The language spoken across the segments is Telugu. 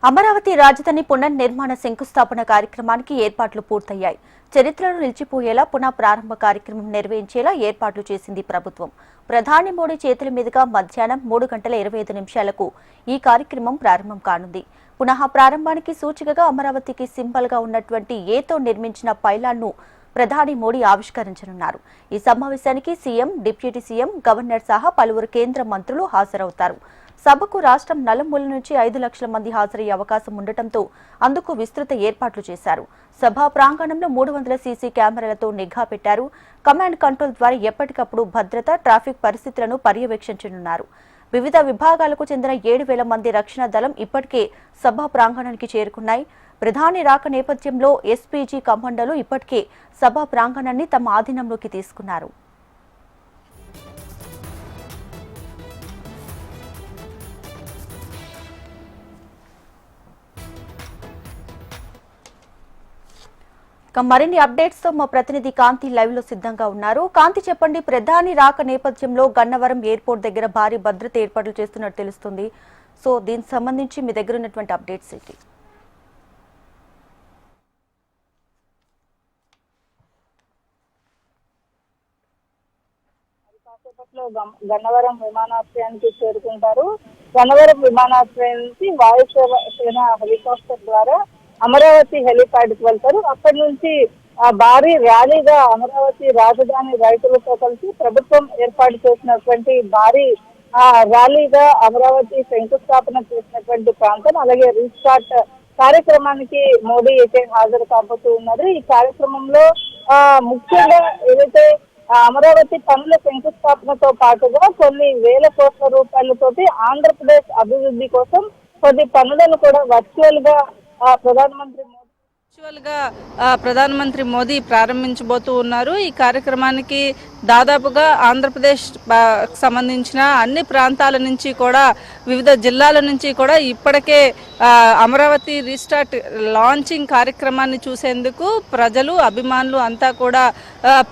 అమరావతి రాజధాని పునర్నిర్మాణ శంకుస్థాపన కార్యక్రమానికి ఏర్పాట్లు పూర్తయ్యాయి. చరిత్రలో నిలిచిపోయేలా పునః ప్రారంభ కార్యక్రమం నిర్వహించేలా ఏర్పాట్లు చేసింది ప్రభుత్వం. ప్రధాని మోడీ చేతుల మీదుగా మధ్యాహ్నం 3:25 ఈ కార్యక్రమం ప్రారంభం కానుంది. పునః ప్రారంభానికి సూచికగా అమరావతికి సింబల్ గా ఉన్నటువంటి ఏతో నిర్మించిన పైలాన్ను ప్రధాని మోడీ ఆవిష్కరించనున్నారు. ఈ సమావేశానికి సీఎం, డిప్యూటీ సీఎం, గవర్నర్ సహా పలువురు కేంద్ర మంత్రులు హాజరవుతారు. సభకు రాష్ట్రం నలుమూల నుంచి 5 లక్షల మంది హాజరయ్యే అవకాశం ఉండటంతో అందుకు విస్తృత ఏర్పాట్లు చేశారు. సభా ప్రాంగణంలో 300 సీసీ కెమెరాలతో నిఘా పెట్టారు. కమాండ్ కంట్రోల్ ద్వారా ఎప్పటికప్పుడు భద్రత, ట్రాఫిక్ పరిస్థితులను పర్యవేక్షించనున్నారు. వివిధ విభాగాలకు చెందిన 7,000 మంది రక్షణ దళం ఇప్పటికే సభా ప్రాంగణానికి చేరుకున్నాయి. ప్రధాని రాక నేపథ్యంలో ఎస్పీజీ కమాండోలు ఇప్పటికే సభా ప్రాంగణాన్ని తమ ఆధీనంలోకి తీసుకున్నారు. మరిన్ని అప్డేట్స్ తో మా ప్రతినిధి కాంతి లైవ్ లో సిద్ధంగా ఉన్నారు. కాంతి, చెప్పండి, ప్రధాని రాక నేపథ్యంలో గన్నవరం ఎయిర్పోర్ట్ దగ్గర భారీ భద్రత ఏర్పాట్లు చేస్తున్నట్టు తెలుస్తుంది. సో దీనికి సంబంధించి మీ దగ్గర ఉన్నటువంటి అప్డేట్స్ ఏంటి? గన్నవరం విమానాశ్రయానికి చేరుకుంటారు. గన్నవరం విమానాశ్రయం నుంచి వాయుసేన హెలికాప్టర్ ద్వారా అమరావతి హెలిప్యాడ్ కి వెళ్తారు. అక్కడి నుంచి భారీ ర్యాలీగా అమరావతి రాజధాని రైతులతో కలిసి ప్రభుత్వం ఏర్పాటు చేసినటువంటి భారీ ర్యాలీగా అమరావతి శంకుస్థాపన చేసినటువంటి ప్రాంతం, అలాగే రీస్టార్ట్ కార్యక్రమానికి మోడీ అయితే హాజరు కాబోతూ ఉన్నారు. ఈ కార్యక్రమంలో ముఖ్యంగా ఏదైతే అమరావతి పనుల శంకుస్థాపనతో పాటుగా కొన్ని వేల కోట్ల రూపాయలతోటి ఆంధ్రప్రదేశ్ అభివృద్ధి కోసం కొన్ని పనులను కూడా వర్చువల్ గా ప్రధానమంత్రి మోదీ ప్రారంభించబోతూ ఉన్నారు. ఈ కార్యక్రమానికి దాదాపుగా ఆంధ్రప్రదేశ్ సంబంధించిన అన్ని ప్రాంతాల నుంచి కూడా, వివిధ జిల్లాల నుంచి కూడా ఇప్పటికే అమరావతి రీస్టార్ట్ లాంచింగ్ కార్యక్రమాన్ని చూసేందుకు ప్రజలు, అభిమానులు అంతా కూడా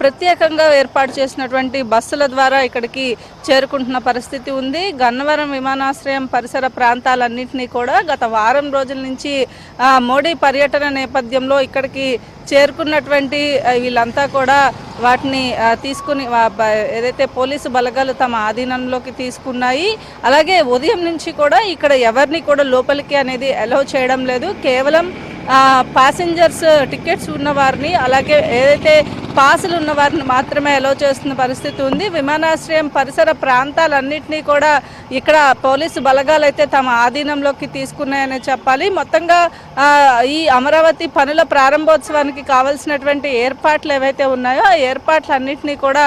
ప్రత్యేకంగా ఏర్పాటు చేసినటువంటి బస్సుల ద్వారా ఇక్కడికి చేరుకుంటున్న పరిస్థితి ఉంది. గన్నవరం విమానాశ్రయం పరిసర ప్రాంతాలన్నింటినీ కూడా గత వారం రోజుల నుంచి మోడీ పర్యటన నేపథ్యంలో ఇక్కడికి చేరుకున్నటువంటి వీళ్ళంతా కూడా వాటిని తీసుకుని ఏదైతే పోలీసు బలగాలు తమ ఆధీనంలోకి తీసుకున్నాయి. అలాగే ఉదయం నుంచి కూడా ఇక్కడ ఎవరిని కూడా లోపలికి అనేది అలౌ చేయడం లేదు. కేవలం ప్యాసింజర్స్ టికెట్స్ ఉన్న వారిని, అలాగే ఏదైతే పాసులు ఉన్న వారిని మాత్రమే అలౌ చేస్తున్న పరిస్థితి ఉంది. విమానాశ్రయం పరిసర ప్రాంతాలన్నింటినీ కూడా ఇక్కడ పోలీసు బలగాలు అయితే తమ ఆధీనంలోకి తీసుకున్నాయని చెప్పాలి. మొత్తంగా ఈ అమరావతి పనుల ప్రారంభోత్సవానికి కావాల్సినటువంటి ఏర్పాట్లు ఏవైతే ఉన్నాయో ఆ ఏర్పాట్లన్నింటినీ కూడా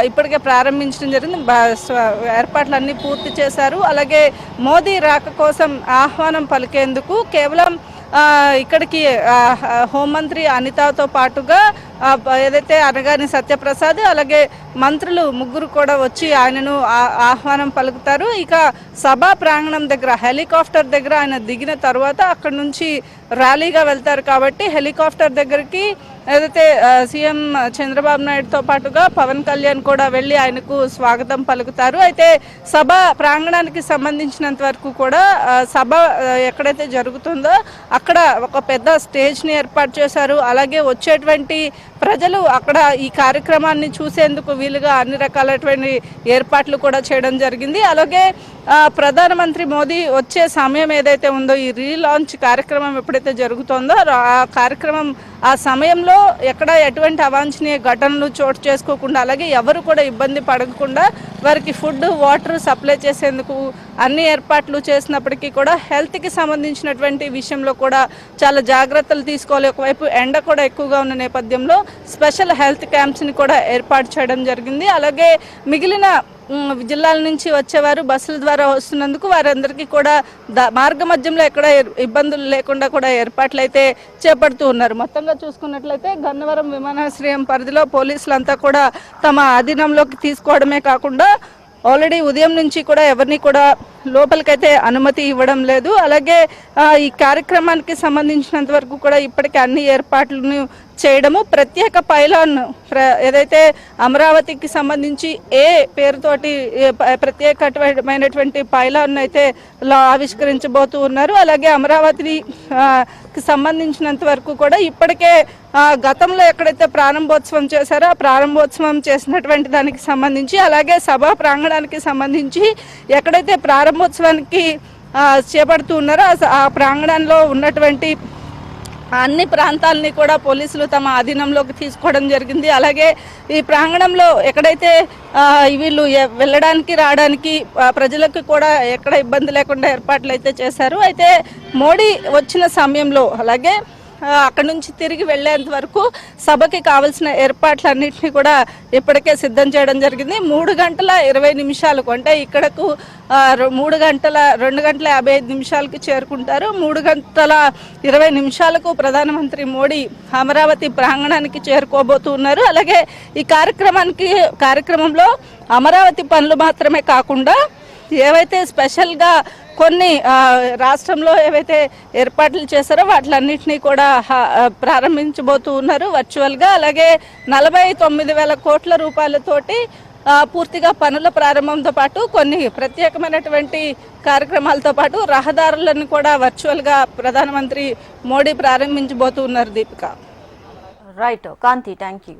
ఇప్పటికే ప్రారంభించడం జరిగింది. ఏర్పాట్లన్నీ పూర్తి చేశారు. అలాగే మోదీ రాక కోసం ఆహ్వానం పలికేందుకు కేవలం ఇక్కడికి హోంమంత్రి అనితతో పాటుగా ఏదైతే అనగాని సత్యప్రసాద్, అలాగే మంత్రులు ముగ్గురు కూడా వచ్చి ఆయనను ఆహ్వానం పలుకుతారు. ఇక సభా ప్రాంగణం దగ్గర హెలికాప్టర్ దగ్గర ఆయన దిగిన తర్వాత అక్కడి నుంచి ర్యాలీగా వెళ్తారు. కాబట్టి హెలికాప్టర్ దగ్గరికి ఏదైతే సీఎం చంద్రబాబు నాయుడుతో పాటుగా పవన్ కళ్యాణ్ కూడా వెళ్ళి ఆయనకు స్వాగతం పలుకుతారు. అయితే సభ ప్రాంగణానికి సంబంధించినంత వరకు కూడా సభ ఎక్కడైతే జరుగుతుందో అక్కడ ఒక పెద్ద స్టేజ్ని ఏర్పాటు చేశారు. అలాగే వచ్చేటువంటి ప్రజలు అక్కడ ఈ కార్యక్రమాన్ని చూసేందుకు వీలుగా అన్ని రకాలైనటువంటి ఏర్పాట్లు కూడా చేయడం జరిగింది. అలాగే ప్రధానమంత్రి మోదీ వచ్చే సమయం ఏదైతే ఉందో, ఈ రీలాంచ్ కార్యక్రమం ఎప్పుడైతే జరుగుతుందో ఆ కార్యక్రమం ఆ సమయంలో ఎక్కడ ఎటువంటి అవాంఛనీయ ఘటనలు చోటు చేసుకోకుండా, అలాగే ఎవరు కూడా ఇబ్బంది పడకుండా వారికి ఫుడ్, వాటర్ సప్లై చేసేందుకు అన్ని ఏర్పాట్లు చేసినప్పటికీ కూడా హెల్త్కి సంబంధించినటువంటి విషయంలో కూడా చాలా జాగ్రత్తలు తీసుకోవాలి. ఒకవైపు ఎండ కూడా ఎక్కువగా ఉన్న నేపథ్యంలో స్పెషల్ హెల్త్ క్యాంప్స్ని కూడా ఏర్పాటు చేయడం జరిగింది. అలాగే మిగిలిన జిల్లాల నుంచి వచ్చేవారు బస్సుల ద్వారా వస్తున్నందుకు వారందరికీ కూడా మార్గ మధ్యంలో ఎక్కడ ఇబ్బందులు లేకుండా కూడా ఏర్పాట్లు అయితే చేపడుతూ ఉన్నారు. మొత్తంగా చూసుకున్నట్లయితే గన్నవరం విమానాశ్రయం పరిధిలో పోలీసులంతా కూడా తమ ఆధీనంలోకి తీసుకోవడమే కాకుండా ఆల్రెడీ ఉదయం నుంచి కూడా ఎవరిని కూడా లోపలికైతే అనుమతి ఇవ్వడం లేదు. అలాగే ఈ కార్యక్రమానికి సంబంధించినంత వరకు కూడా ఇప్పటికే అన్ని ఏర్పాట్లను చేయడము, ప్రత్యేక పైలాన్ ఏదైతే అమరావతికి సంబంధించి ఏ పేరుతోటి ప్రత్యేకమైనటువంటి పైలాన్ అయితే ఆవిష్కరించబోతూ ఉన్నారు. అలాగే అమరావతికి సంబంధించినంత వరకు కూడా ఇప్పటికే గతంలో ఎక్కడైతే ప్రారంభోత్సవం చేశారో ఆ ప్రారంభోత్సవం చేసినటువంటి దానికి సంబంధించి, అలాగే సభా ప్రాంగణానికి సంబంధించి ఎక్కడైతే ప్రారంభోత్సవానికి చేపడుతూ ఉన్నారో ఆ ప్రాంగణంలో ఉన్నటువంటి అన్ని ప్రాంతాలని కూడా పోలీసులు తమ ఆధీనంలోకి తీసుకోవడం జరిగింది. అలాగే ఈ ప్రాంగణంలో ఎక్కడైతే వీళ్ళు వెళ్ళడానికి రావడానికి ప్రజలకు కూడా ఎక్కడ ఇబ్బంది లేకుండా ఏర్పాట్లు అయితే చేశారు. అయితే మోడీ వచ్చిన సమయంలో అలాగే అక్కడి నుంచి తిరిగి వెళ్లేంత వరకు సభకి కావాల్సిన ఏర్పాట్లన్నింటినీ కూడా ఇప్పటికే సిద్ధం చేయడం జరిగింది. 3:20 అంటే ఇక్కడకు 2 గంటల 55 చేరుకుంటారు. 3:20 ప్రధానమంత్రి మోడీ అమరావతి ప్రాంగణానికి చేరుకోబోతున్నారు. అలాగే ఈ కార్యక్రమంలో అమరావతి పనులు మాత్రమే కాకుండా ఏవైతే స్పెషల్గా కొన్ని రాష్ట్రంలో ఏవైతే ఏర్పాట్లు చేశారో వాటిలన్నింటినీ కూడా ప్రారంభించబోతూ ఉన్నారు వర్చువల్గా. అలాగే 49,000 కోట్ల రూపాయలతోటి పూర్తిగా పనుల ప్రారంభంతో పాటు కొన్ని ప్రత్యేకమైనటువంటి కార్యక్రమాలతో పాటు రహదారులను కూడా వర్చువల్గా ప్రధానమంత్రి మోడీ ప్రారంభించబోతూ ఉన్నారు. దీపిక. రైట్ కాంతి, థ్యాంక్ యూ.